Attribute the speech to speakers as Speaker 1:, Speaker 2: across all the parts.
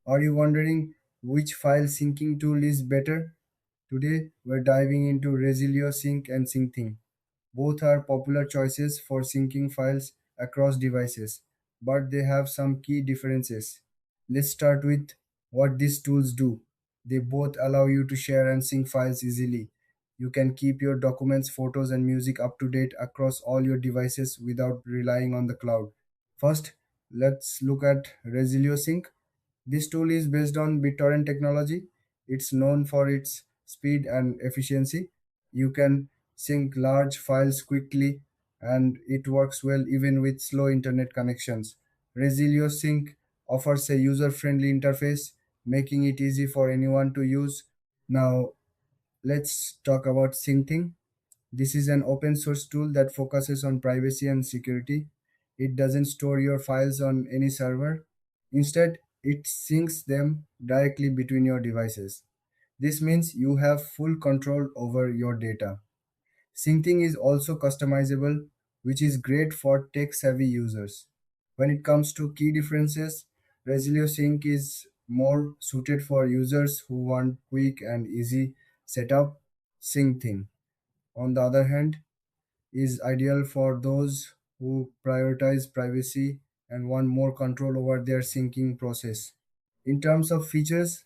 Speaker 1: Are you wondering which file syncing tool is better? Today, we're diving into Resilio Sync and Syncthing. Both are popular choices for syncing files across devices, but they have some key differences. Let's start with what these tools do. They both allow you to share and sync files easily. You can keep your documents, photos, and music up to date across all your devices without relying on the cloud. First, let's look at Resilio Sync. This tool is based on BitTorrent technology. It's known for its speed and efficiency. You can sync large files quickly and it works well even with slow internet connections. Resilio Sync offers a user friendly interface, making it easy for anyone to use. Now, let's talk about Syncthing. This is an open source tool that focuses on privacy and security. It doesn't store your files on any server. Instead, it syncs them directly between your devices. This means you have full control over your data. Syncing is also customizable, which is great for tech savvy users. When it comes to key differences, Resilio Sync is more suited for users who want quick and easy setup. Syncing, on the other hand, is ideal for those who prioritize privacy and want more control over their syncing process. In terms of features,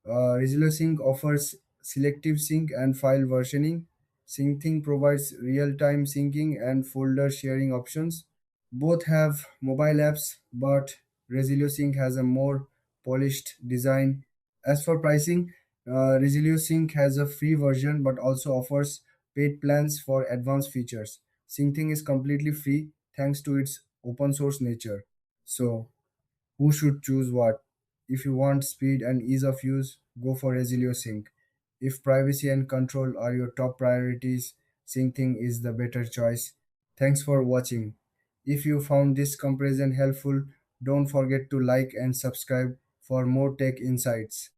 Speaker 1: Resilio Sync offers selective sync and file versioning. Syncthing provides real-time syncing and folder sharing options. Both have mobile apps, but Resilio Sync has a more polished design. As for pricing, Resilio Sync has a free version but also offers paid plans for advanced features. Syncing is completely free thanks to its open source nature. So, who should choose what? If you want speed and ease of use, go for Resilio Sync. If privacy and control are your top priorities, Syncing is the better choice. Thanks for watching. If you found this comparison helpful, don't forget to like and subscribe for more tech insights.